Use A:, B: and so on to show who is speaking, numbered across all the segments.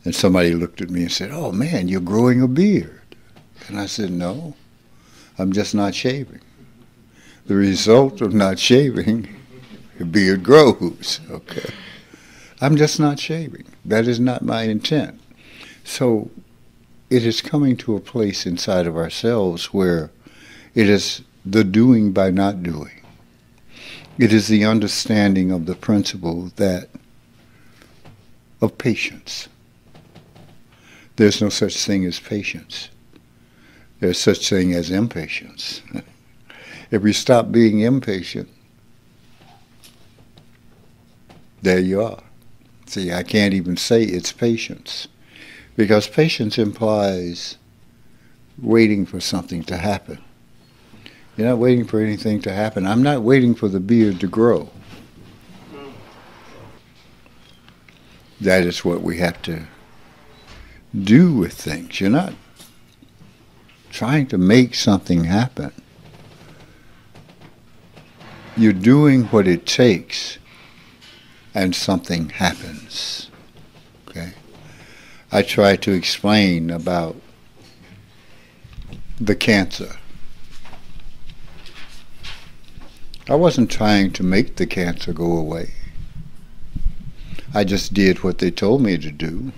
A: And somebody looked at me and said, "Oh man, you're growing a beard." And I said, "No, I'm just not shaving. The result of not shaving, the beard grows." Okay. I'm just not shaving. That is not my intent. So it is coming to a place inside of ourselves where it is the doing by not doing. It is the understanding of the principle of patience. There's no such thing as patience. There's such thing as impatience. If we stop being impatient, there you are. See, I can't even say it's patience, because patience implies waiting for something to happen. You're not waiting for anything to happen. I'm not waiting for the beard to grow. That is what we have to do with things. You're not trying to make something happen. You're doing what it takes, and something happens. Okay? I try to explain about the cancer. I wasn't trying to make the cancer go away. I just did what they told me to do,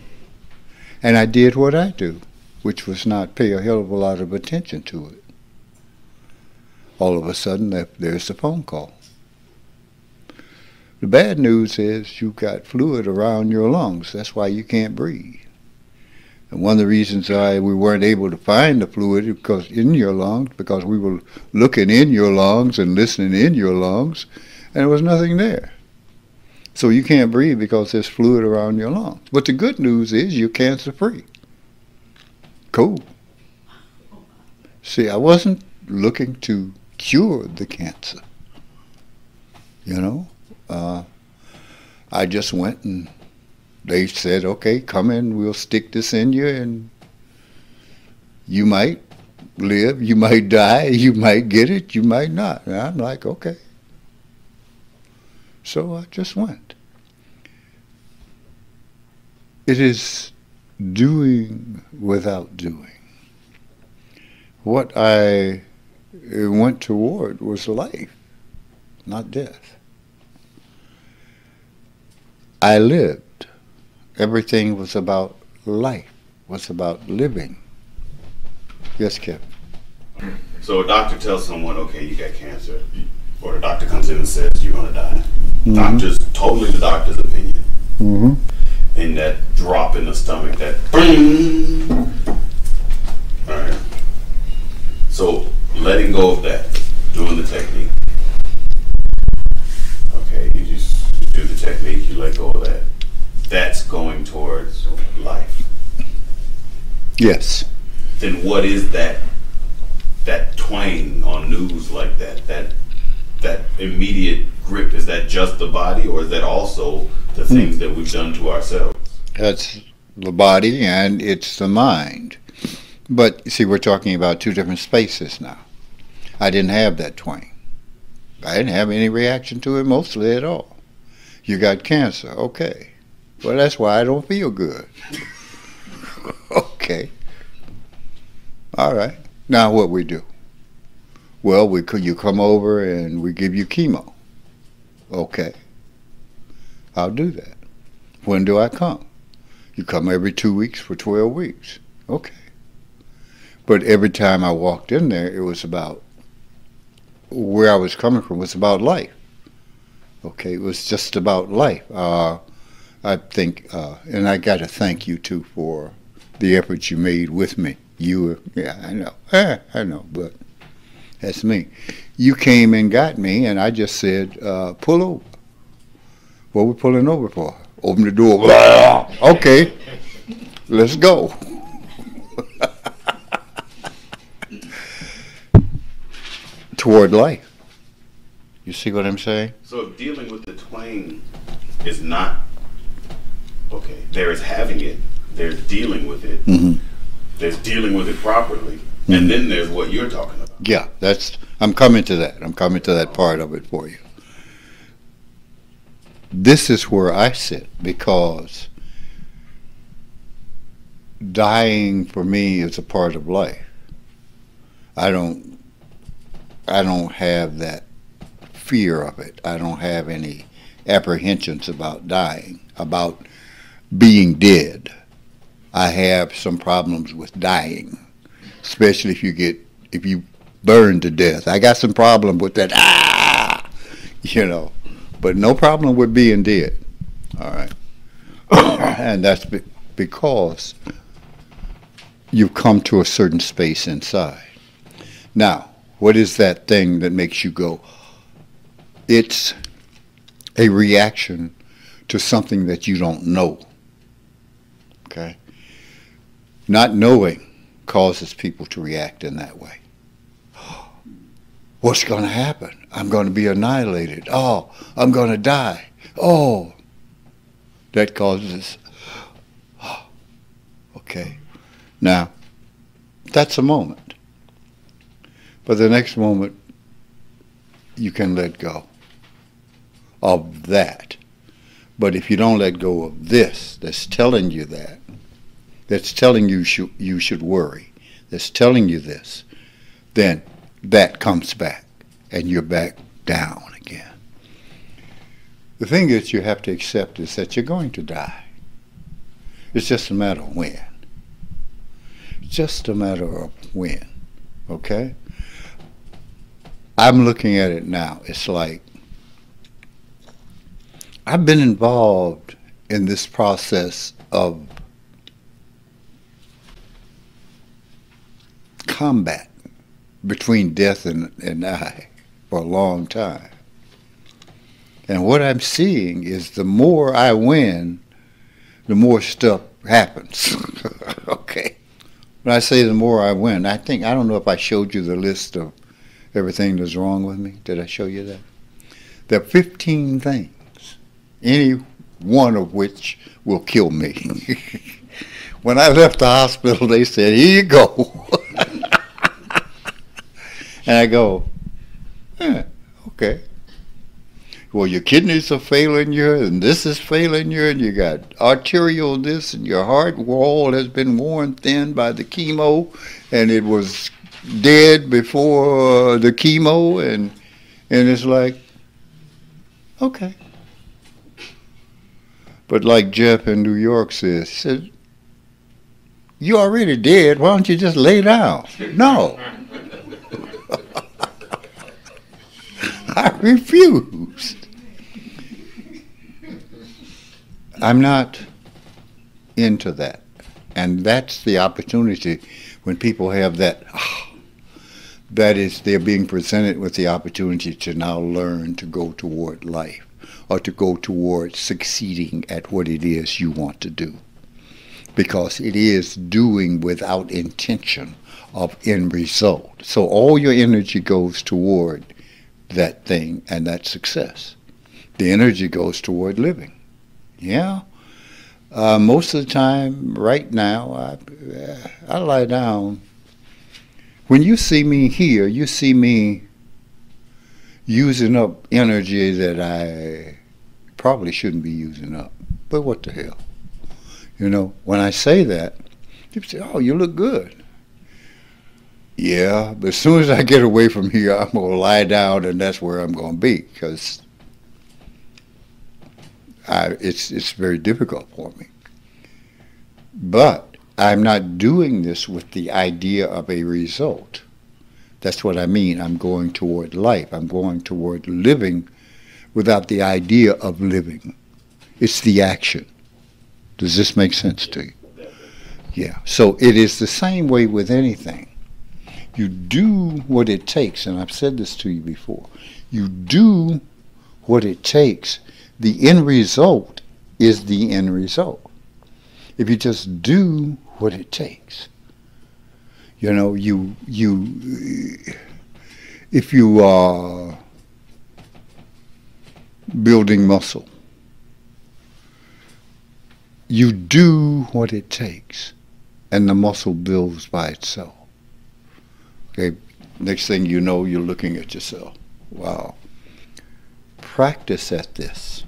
A: and I did what I do, which was not pay a hell of a lot of attention to it. All of a sudden, there's the phone call. The bad news is you've got fluid around your lungs. That's why you can't breathe. And one of the reasons why we weren't able to find the fluid in your lungs, because we were looking in your lungs and listening in your lungs, and there was nothing there. So you can't breathe because there's fluid around your lungs. But the good news is you're cancer-free. Cool. See, I wasn't looking to cure the cancer. You know? I just went and they said, "Okay, come in, we'll stick this in you, and you might live, you might die, you might get it, you might not." And I'm like, okay. So I just went. It is doing without doing. What I went toward was life, not death. I lived. Everything was about life, was about living. Yes, Kevin?
B: So a doctor tells someone, okay, you got cancer, or the doctor comes in and says you're going to die. Mm-hmm. Doctor's totally the doctor's opinion.
A: Mm-hmm.
B: And that drop in the stomach, that bing. All right. So letting go of that, doing the technique. Okay, you just do the technique, you let go of that. That's going towards life.
A: Yes.
B: Then what is that twang on news like that immediate grip? Is that just the body, or is that also the things that we've done to ourselves?
A: That's the body and it's the mind. But see, we're talking about two different spaces now. I didn't have that twang. I didn't have any reaction to it mostly at all. You got cancer, okay. Well, that's why I don't feel good. Okay. All right. Now what we do? Well, you come over and we give you chemo. Okay. I'll do that. When do I come? You come every 2 weeks for 12 weeks. Okay. But every time I walked in there, it was about, where I was coming from was about life. Okay, it was just about life. I think, and I got to thank you too for the efforts you made with me. Yeah, I know, but that's me. You came and got me, and I just said, pull over. What we pulling over for? Open the door. Okay, let's go. Toward life. You see what I'm saying?
B: So if dealing with the twang is not, okay, there is having it, there's dealing with it, mm-hmm. There's dealing with it properly, mm-hmm. And then there's what you're talking about.
A: Yeah, I'm coming to that. I'm coming to that part of it for you. This is where I sit, because dying for me is a part of life. I don't have that fear of it. I don't have any apprehensions about dying, about being dead. I have some problems with dying, especially if you burn to death. I got some problem with that, but no problem with being dead. All right. And that's because you've come to a certain space inside. Now, what is that thing that makes you go? It's a reaction to something that you don't know. Okay? Not knowing causes people to react in that way. What's going to happen? I'm going to be annihilated. Oh, I'm going to die. Oh, that causes, okay. Now, that's a moment. But the next moment, you can let go of that. But if you don't let go of this, that's telling you that, that's telling you you should worry, that's telling you this, then that comes back and you're back down again. The thing that you have to accept is that you're going to die. It's just a matter of when. It's just a matter of when, okay? I'm looking at it now. It's like I've been involved in this process of combat between death and I for a long time. And what I'm seeing is the more I win, the more stuff happens. Okay. When I say the more I win, I don't know if I showed you the list of everything that's wrong with me. Did I show you that? There are 15 things, any one of which will kill me. When I left the hospital, they said, here you go. And I go, okay. Well, your kidneys are failing you, and this is failing you, and you got arterial this, and your heart wall has been worn thin by the chemo, and it was dead before the chemo, and it's like, okay. But like Jeff in New York says, he said, you're already dead, why don't you just lay down? No. I refuse. I'm not into that. And that's the opportunity when people have that, that is, they're being presented with the opportunity to now learn to go toward life or to go toward succeeding at what it is you want to do. Because it is doing without intention of end result. So all your energy goes toward that thing and that success. The energy goes toward living. Yeah. Most of the time, right now, I lie down. When you see me here, you see me using up energy that I probably shouldn't be using up. But what the hell? You know, when I say that, people say, oh, you look good. Yeah, but as soon as I get away from here, I'm going to lie down, and that's where I'm going to be, because it's very difficult for me. But I'm not doing this with the idea of a result. That's what I mean. I'm going toward life. I'm going toward living without the idea of living. It's the action. Does this make sense to you? Yeah. So it is the same way with anything. You do what it takes, and I've said this to you before. You do what it takes. The end result is the end result. If you just do what it takes, you know, if you are building muscle, you do what it takes, and the muscle builds by itself. Okay, next thing you know, you're looking at yourself. Wow. Practice at this.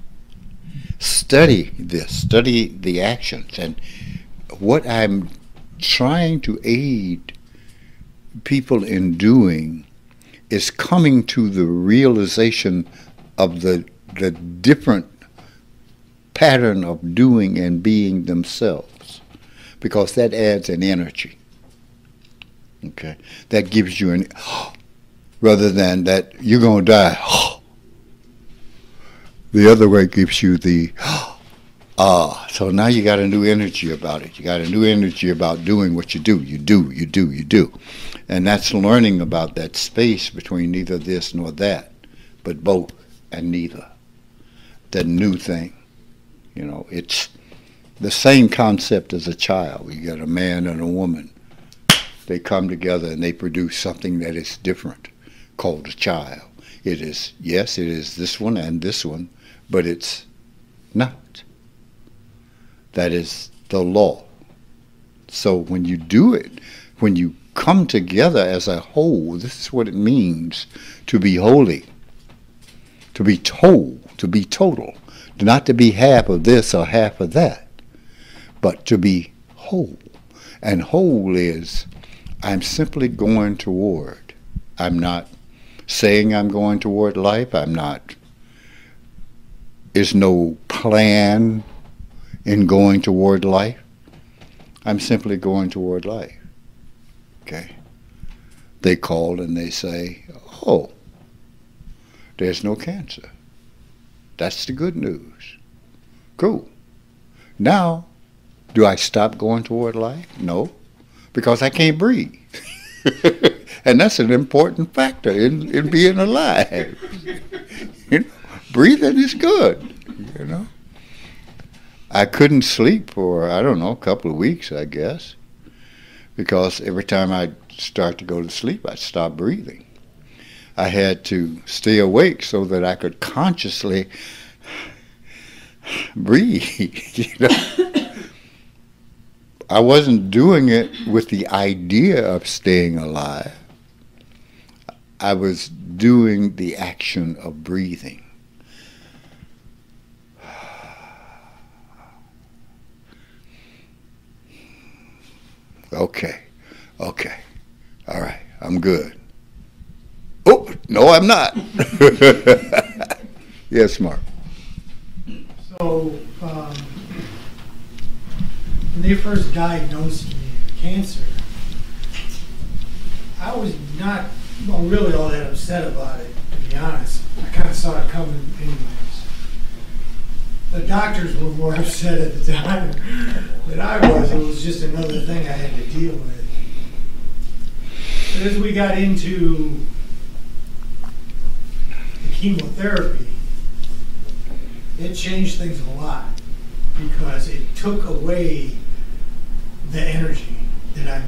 A: Study this. Study the actions. And what I'm trying to aid people in doing is coming to the realization of the different pattern of doing and being themselves, because that adds an energy. Okay, that gives you an rather than that you're gonna die. The other way gives you the so now you got a new energy about it. You got a new energy about doing what you do. You do. And that's learning about that space between neither this nor that, but both and neither. That new thing. You know, it's the same concept as a child. You got a man and a woman. They come together and they produce something that is different, called a child. It is, yes, it is this one and this one, but it's not. That is the law. So when you do it, when you come together as a whole, this is what it means to be holy, to be whole, to be total, not to be half of this or half of that, but to be whole. And whole is, I'm simply going toward. I'm not saying I'm going toward life. I'm not. There's no plan in going toward life. I'm simply going toward life. Okay. They call and they say, oh, there's no cancer. That's the good news. Cool. Now, do I stop going toward life? No, because I can't breathe. And that's an important factor in being alive. You know, breathing is good, you know. I couldn't sleep for, I don't know, a couple of weeks, I guess, because every time I'd start to go to sleep, I'd stop breathing. I had to stay awake so that I could consciously breathe, you know. I wasn't doing it with the idea of staying alive. I was doing the action of breathing. Okay, all right, I'm good. Oh, no, I'm not. Yes, Mark.
C: So, when they first diagnosed me with cancer, I was not, well, really all that upset about it, to be honest. I kind of saw it coming anyways. The doctors were more upset at the time than I was. It was just another thing I had to deal with. But as we got into the chemotherapy, it changed things a lot because it took away the energy that I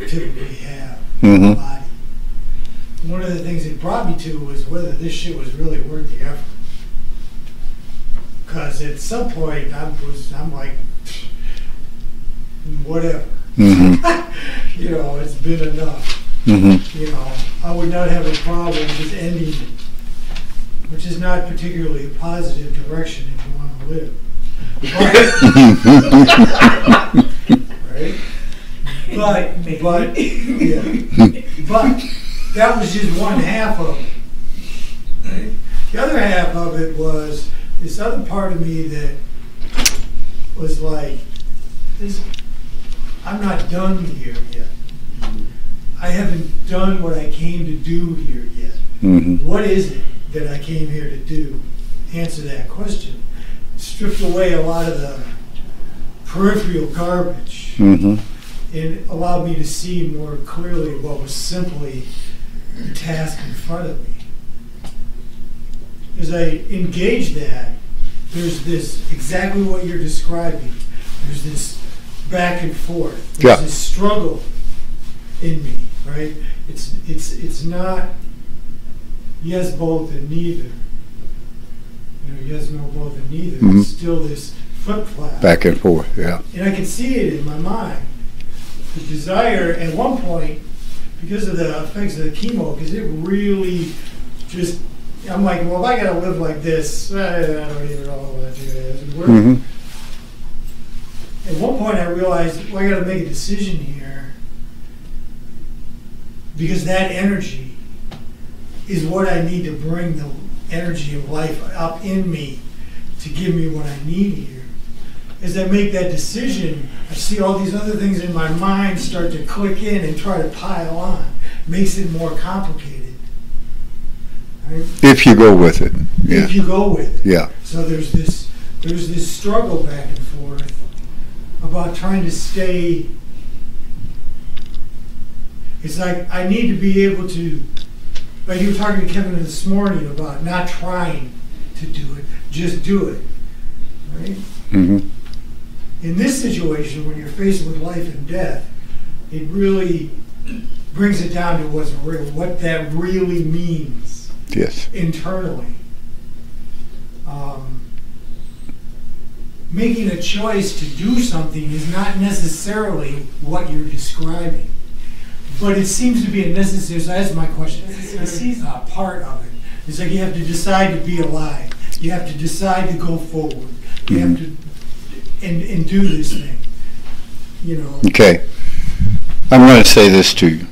C: typically have in my body. And one of the things it brought me to was whether this shit was really worth the effort. Because at some point I'm like, whatever. You know, it's been enough. You know, I would not have a problem just ending it, which is not particularly a positive direction if you want to live. Right? But that was just one half of it. Right? The other half of it was this other part of me that was like, I'm not done here yet. I haven't done what I came to do here yet. What is it that I came here to do? Answer that question. Stripped away a lot of the peripheral garbage and allowed me to see more clearly what was simply the task in front of me. As I engage that, there's this, exactly what you're describing. There's this back and forth. There's this struggle in me, right? It's not yes, both, and neither. You know, yes, no, both, and neither. It's still this flip-flop.
A: Back and forth, yeah.
C: And I can see it in my mind. The desire, at one point, because of the effects of the chemo, because it really just, I'm like, well, if I gotta live like this, I don't even know what to do. At one point I realized, well, I got to make a decision here, because that energy is what I need to bring the energy of life up in me to give me what I need here. As I make that decision, I see all these other things in my mind start to click in and try to pile on. Makes it more complicated. Right?
A: If you go with it. Yeah.
C: If you go with it.
A: Yeah.
C: So there's this struggle back and forth about trying to stay. It's like I need to be able to, like you were talking to Kevin this morning about not trying to do it, just do it. Right?
A: Mm-hmm.
C: In this situation, when you're faced with life and death, it really brings it down to what's real, what that really means.
A: Yes.
C: Internally. Making a choice to do something is not necessarily what you're describing, but it seems to be a necessary. So that's my question. It's a part of it. It's like you have to decide to be alive. You have to decide to go forward. You have to and do this thing. You know.
A: Okay. I'm going to say this to you.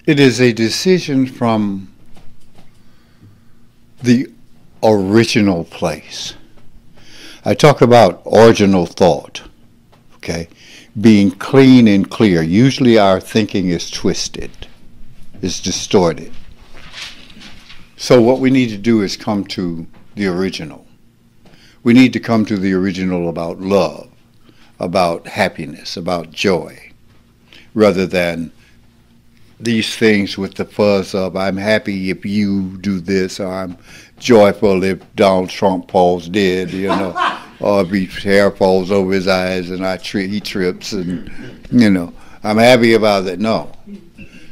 A: It is a decision from the original place. I talk about original thought, okay? Being clean and clear. Usually our thinking is twisted, is distorted. So what we need to do is come to the original. We need to come to the original about love, about happiness, about joy, rather than these things with the fuzz of I'm happy if you do this, or I'm joyful if Donald Trump falls dead, you know, or if his hair falls over his eyes and he trips, and, you know, I'm happy about that. No.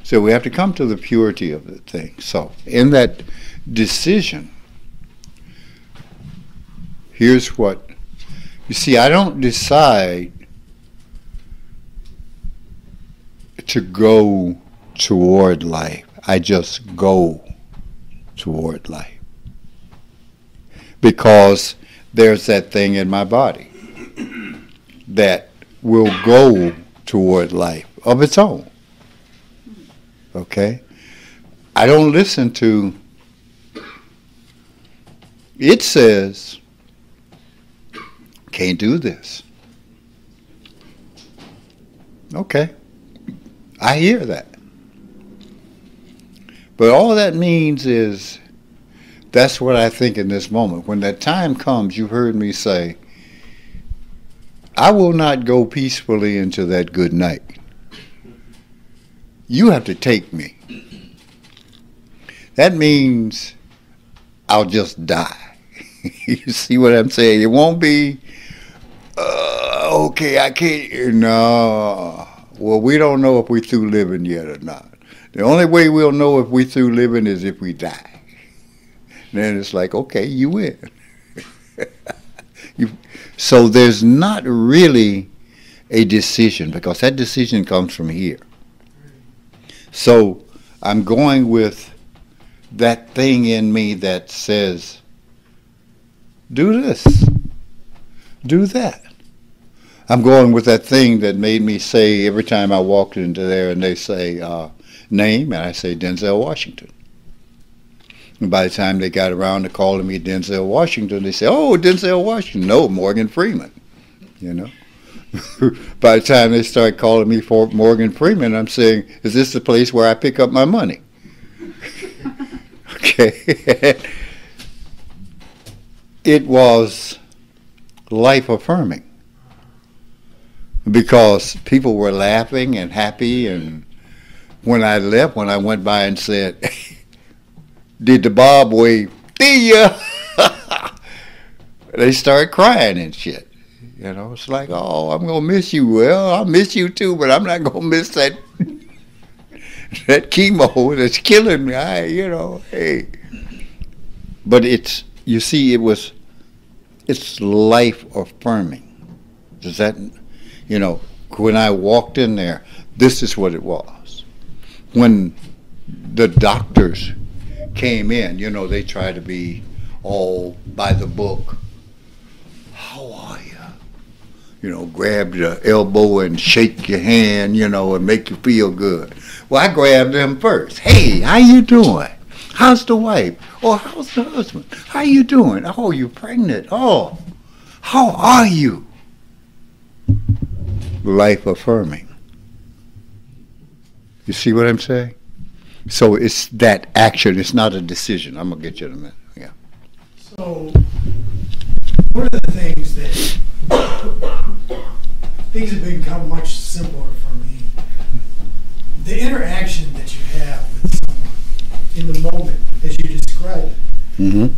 A: So we have to come to the purity of the thing. So in that decision, here's what, you see, I don't decide to go toward life. I just go toward life. Because there's that thing in my body that will go toward life of its own. Okay? I don't listen to, it says, can't do this. Okay. I hear that. But all that means is that's what I think in this moment. When that time comes, you heard me say, I will not go peacefully into that good night. You have to take me. That means I'll just die. You see what I'm saying? It won't be, okay, I can't, no. Well, we don't know if we're through living yet or not. The only way we'll know if we're through living is if we die. Then it's like, okay, you win. So there's not really a decision, because that decision comes from here. So I'm going with that thing in me that says, do this, do that. I'm going with that thing that made me say every time I walked into there and they say name, and I say Denzel Washington. And by the time they got around to calling me Denzel Washington, they say, oh, Denzel Washington. No, Morgan Freeman, you know. By the time they start calling me for Morgan Freeman, I'm saying, is this the place where I pick up my money? Okay. It was life-affirming because people were laughing and happy, and when I left, when I went by and said, did the Bob wave, see ya, they start crying and shit. You know, it's like, oh, I'm going to miss you. Well, I'll miss you too, but I'm not going to miss that chemo that's killing me. Hey. But it's, you see, it's life affirming. Does that, when I walked in there, this is what it was. When the doctors came in, they try to be all by the book. How are you? grab your elbow and shake your hand, and make you feel good. Well, I grabbed them first. Hey, how you doing? How's the wife? Oh, how's the husband? How you doing? Oh, you pregnant? Oh, how are you? Life affirming. You see what I'm saying? So it's that action. It's not a decision. I'm going to get you in a minute. Yeah.
C: So one of the things that things have become much simpler for me. The interaction that you have with someone in the moment, as you describe it,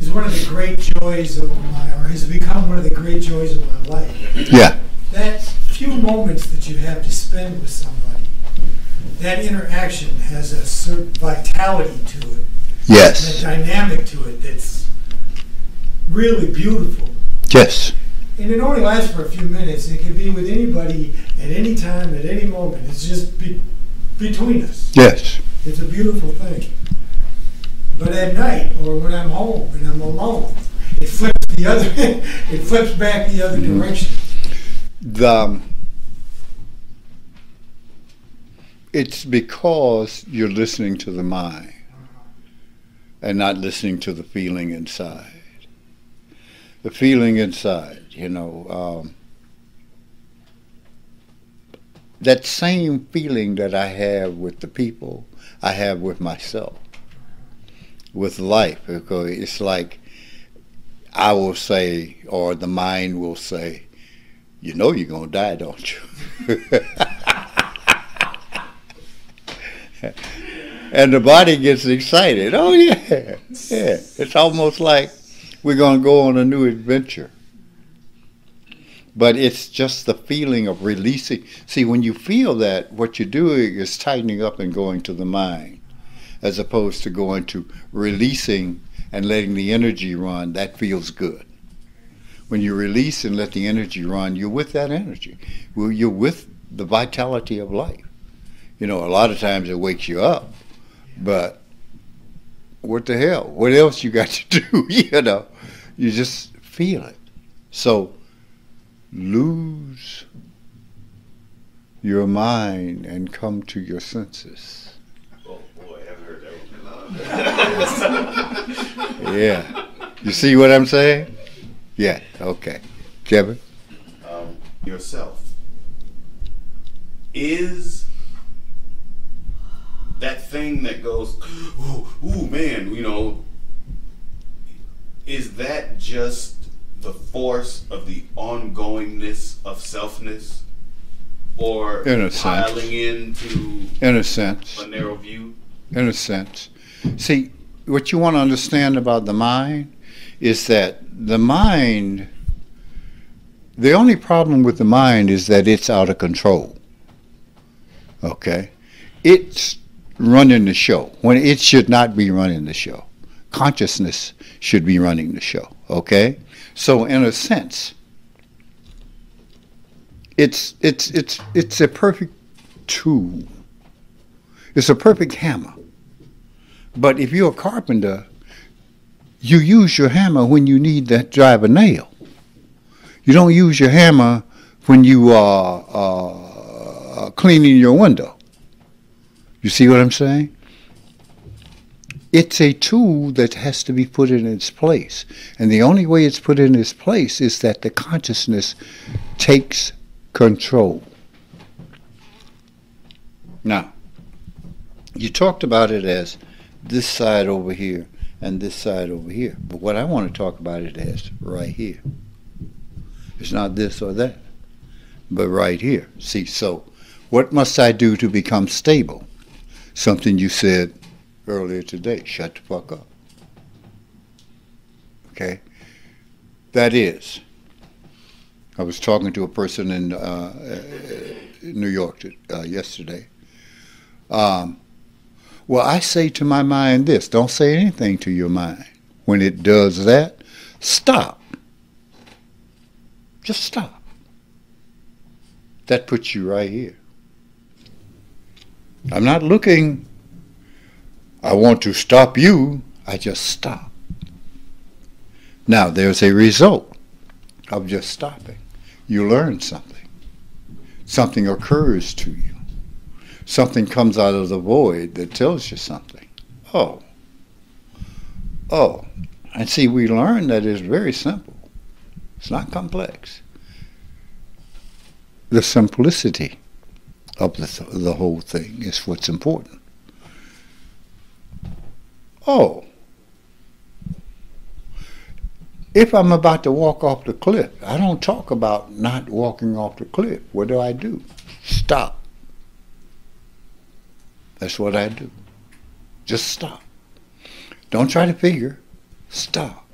C: is one of the great joys of or has become one of the great joys of my life.
A: Yeah.
C: That few moments that you have to spend with somebody, that interaction has a certain vitality to it.
A: Yes.
C: And a dynamic to it that's really beautiful.
A: Yes.
C: And it only lasts for a few minutes. It can be with anybody at any time, at any moment. It's just between us.
A: Yes.
C: It's a beautiful thing. But at night, or when I'm home and I'm alone, it flips the other. It flips back the other direction.
A: It's because you're listening to the mind and not listening to the feeling inside. The feeling inside, that same feeling that I have with the people, I have with myself, with life. Because it's like I will say, or the mind will say, you're going to die, don't you? And the body gets excited. Oh, yeah. Yeah. It's almost like we're going to go on a new adventure. But it's just the feeling of releasing. See, when you feel that, what you're doing is tightening up and going to the mind, as opposed to going to releasing and letting the energy run. That feels good. When you release and let the energy run, you're with that energy. Well, you're with the vitality of life. A lot of times it wakes you up, but what the hell? What else you got to do? You just feel it. So lose your mind and come to your senses.
B: Oh boy, I haven't heard that one.
A: Yeah. You see what I'm saying? Yeah. Okay. Kevin?
B: Yourself. Is that thing that goes, ooh, man, is that just the force of the ongoingness of selfness? Or
A: in a
B: piling into
A: in a sense.
B: A narrow view?
A: In a sense. See, what you want to understand about the mind is that the mind, the only problem with the mind is that it's out of control. Okay? It's running the show when it should not be running the show. Consciousness should be running the show. Okay? So in a sense, it's a perfect tool. It's a perfect hammer. But if you're a carpenter, you use your hammer when you need to drive a nail. You don't use your hammer when you are cleaning your window. You see what I'm saying? It's a tool that has to be put in its place. And the only way it's put in its place is that the consciousness takes control. Now, you talked about it as this side over here and this side over here. But what I want to talk about it as right here. It's not this or that, but right here. See, so what must I do to become stable? Something you said earlier today, shut the fuck up. Okay? That is, I was talking to a person in New York yesterday. Well, I say to my mind this, don't say anything to your mind. When it does that, stop. Just stop. That puts you right here. I'm not looking, I want to stop you, I just stop. Now, there's a result of just stopping. you learn something. Something occurs to you. Something comes out of the void that tells you something. Oh. And see, we learn that it's very simple. It's not complex. The simplicity of the whole thing is what's important. Oh. If I'm about to walk off the cliff, I don't talk about not walking off the cliff. What do? Stop. That's what I do. Just stop. Don't try to figure. Stop.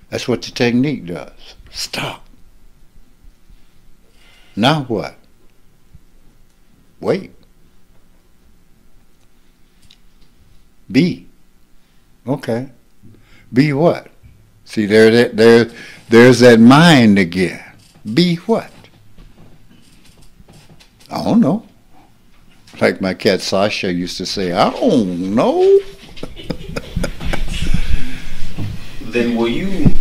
A: That's what the technique does. Stop. Now what? Wait. Be. Okay. Be what? See, there's that mind again. Be what? I don't know. Like my cat Sasha used to say, I don't know.
B: Then will you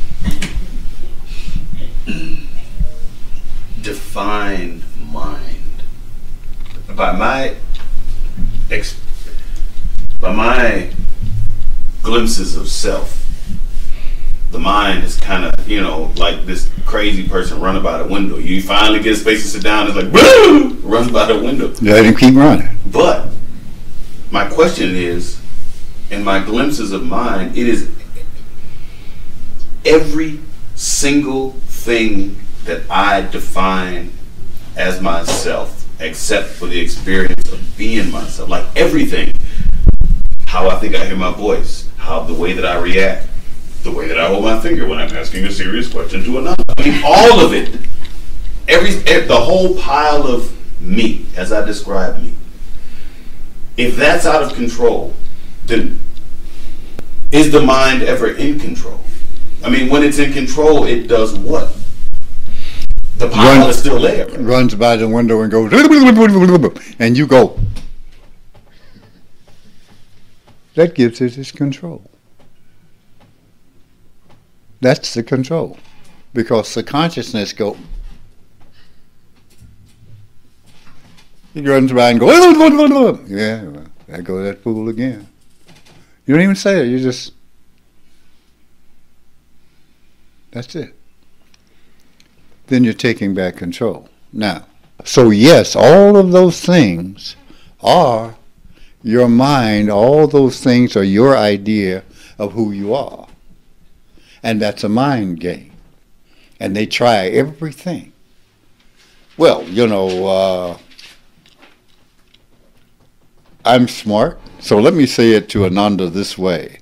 B: define mind? By my glimpses of self, the mind is kind of, like this crazy person running by the window. You finally get a space to sit down, it's like, boom, runs by the window.
A: Let him keep running.
B: But my question is, in my glimpses of mind, it is every single thing that I define as myself, except for the experience of being myself. Like everything. How I think I hear my voice, the way that I react, the way that I hold my finger when I'm asking a serious question to another. I mean, all of it. The whole pile of me, as I describe me. If that's out of control, then is the mind ever in control? I mean, when it's in control, it does what? The pile is still there. Right?
A: Runs by the window and goes, and you go. That gives it its control. That's the control. Because the consciousness goes, he runs by and goes, yeah, there goes that fool again. You don't even say it, you just, that's it. Then you're taking back control. Now, so yes, all of those things are your mind, all those things are your idea of who you are. And that's a mind game. And they try everything. Well, I'm smart, so let me say it to Ananda this way.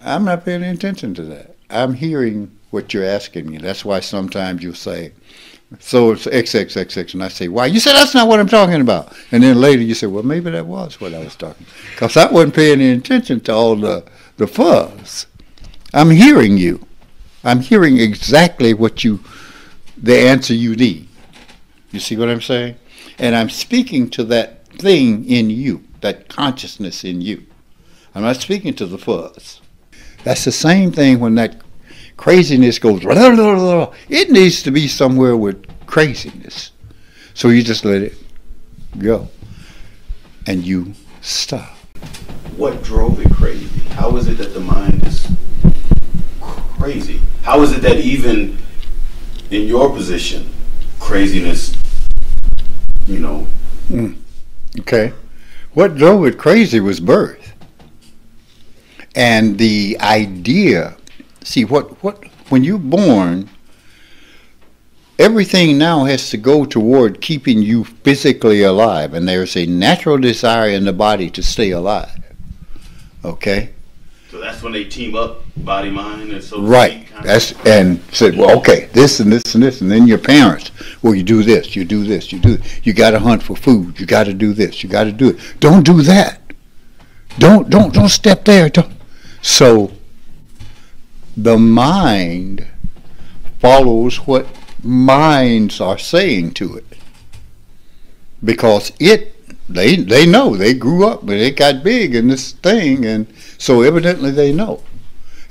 A: I'm not paying any attention to that. I'm hearing what you're asking me. That's why sometimes you'll say, so it's XXXX, and I say, why? You said that's not what I'm talking about. And then later you say, well, maybe that was what I was talking about. Because I wasn't paying any attention to all the fuzz. I'm hearing you. I'm hearing exactly the answer you need. You see what I'm saying? And I'm speaking to that thing in you, that consciousness in you. I'm not speaking to the fuzz. That's the same thing when that craziness goes, it needs to be somewhere with craziness. So you just let it go. And you stop.
B: What drove it crazy? How is it that the mind is crazy? How is it that even in your position, craziness,
A: Okay. What drove it crazy was birth. And the idea, see, when you're born, everything now has to go toward keeping you physically alive, and there's a natural desire in the body to stay alive. Okay?
B: So that's when they team up, body, mind, and so
A: right. And said, well, okay, this and this and this, and then your parents, well, you do this, you do this, you do this. You got to hunt for food. You got to do this. You got to do it. Don't do that. Don't step there. So the mind follows what minds are saying to it, because they know, they grew up, but they got big in this thing, and so evidently they know.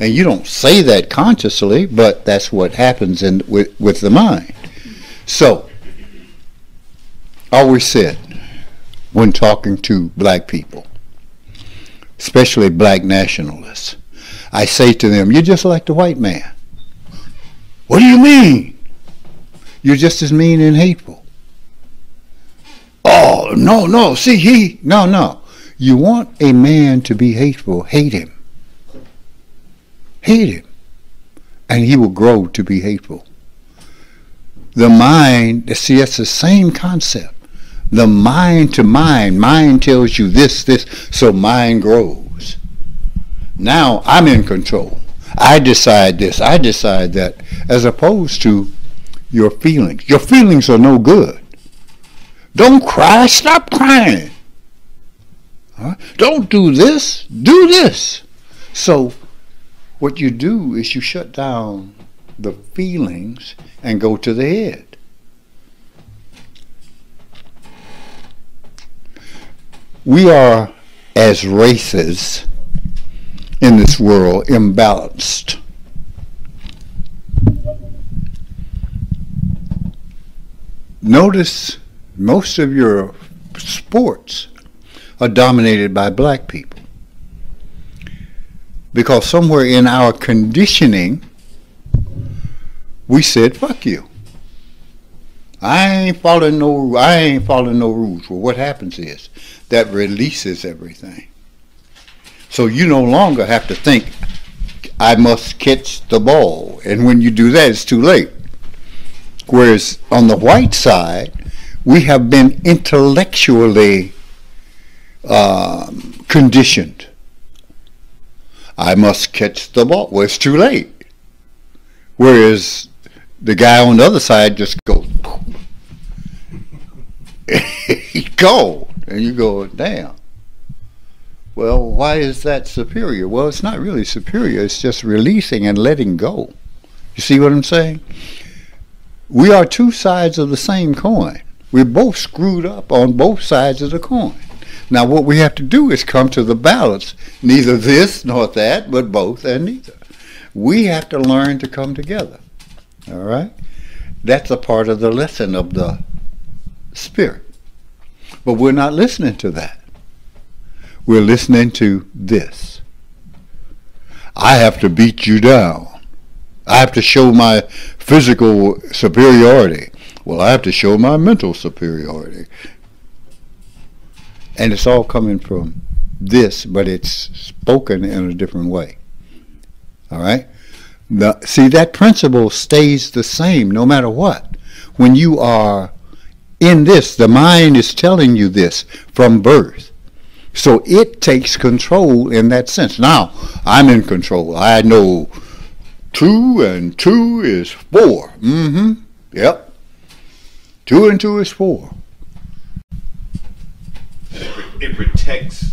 A: And you don't say that consciously, but that's what happens with the mind. So, I always said, when talking to black people, especially black nationalists, I say to them, you're just like the white man. What do you mean? You're just as mean and hateful. Oh, no, no, see, no. You want a man to be hateful, hate him. Hate him. And he will grow to be hateful. The mind, see, that's the same concept. The mind to mind tells you this, so mind grows. Now I'm in control. I decide this, I decide that, as opposed to your feelings. Your feelings are no good. Don't cry, stop crying. Huh? Don't do this, do this. So what you do is you shut down the feelings and go to the head. We are, as races in this world, imbalanced. Notice most of your sports are dominated by black people. Because somewhere in our conditioning, we said, fuck you. I ain't following no rules. Well, what happens is that releases everything. So you no longer have to think, I must catch the ball. And when you do that, it's too late. Whereas on the white side, we have been intellectually conditioned. I must catch the ball. Well, it's too late. Whereas the guy on the other side just goes, he's cold. And you go, damn. Well, why is that superior? Well, it's not really superior. It's just releasing and letting go. You see what I'm saying? We are two sides of the same coin. We're both screwed up on both sides of the coin. Now, what we have to do is come to the balance. Neither this nor that, but both and neither. We have to learn to come together. All right? That's a part of the lesson of the Spirit. But we're not listening to that. We're listening to this. I have to beat you down. I have to show my physical superiority. Well, I have to show my mental superiority. And it's all coming from this, but it's spoken in a different way. All right? See, that principle stays the same no matter what. When you are in this, the mind is telling you this from birth. So it takes control in that sense. Now, I'm in control. I know 2 and 2 is 4. Yep. 2 and 2 is 4.
B: It protects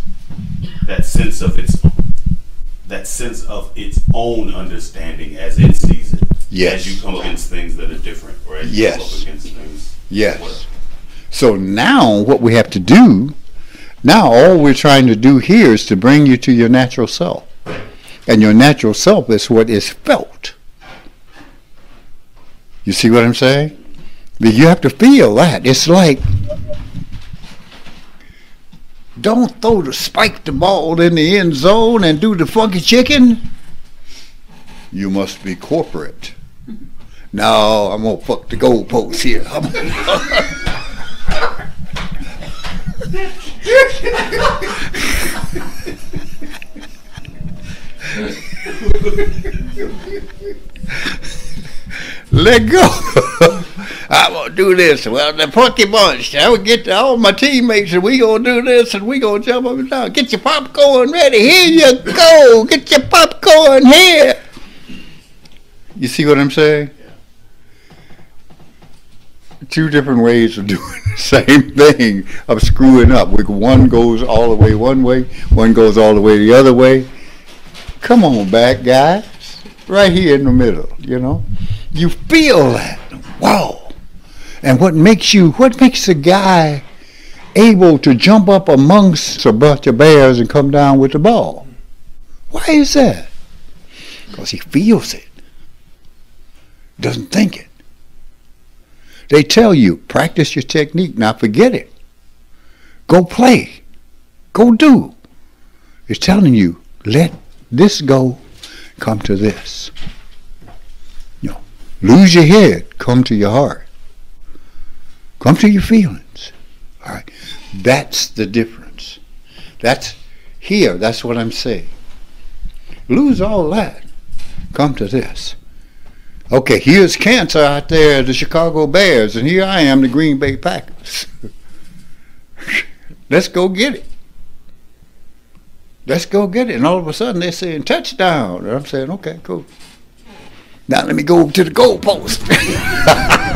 B: that sense of its own understanding as it sees it.
A: Yes.
B: As you come against things that are different, or as you come up against things.
A: Yes. So now what we have to do, now all we're trying to do here is to bring you to your natural self. And your natural self is what is felt. You see what I'm saying? But you have to feel that. It's like, don't spike the ball in the end zone and do the funky chicken. You must be corporate. No, I'm going to fuck the goalpost here. Let go. I'm going to do this. Well, the funky bunch, I would get to all my teammates and we going to do this and we going to jump up and down. Get your popcorn ready. Here you go. Get your popcorn here. You see what I'm saying? Two different ways of doing the same thing, of screwing up. One goes all the way one way, one goes all the way the other way. Come on back, guys. Right here in the middle, you know. You feel that. Wow. And what makes a guy able to jump up amongst a bunch of bears and come down with the ball? Why is that? Because he feels it. Doesn't think it. They tell you, practice your technique, now forget it. Go play. Go do. It's telling you, let this go, come to this. You know, lose your head, come to your heart. Come to your feelings. All right. That's the difference. That's here, that's what I'm saying. Lose all that. Come to this. Okay, here's cancer out there, the Chicago Bears, and here I am, the Green Bay Packers. Let's go get it. Let's go get it. And all of a sudden they're saying touchdown. And I'm saying, okay, cool. Now let me go to the goalpost.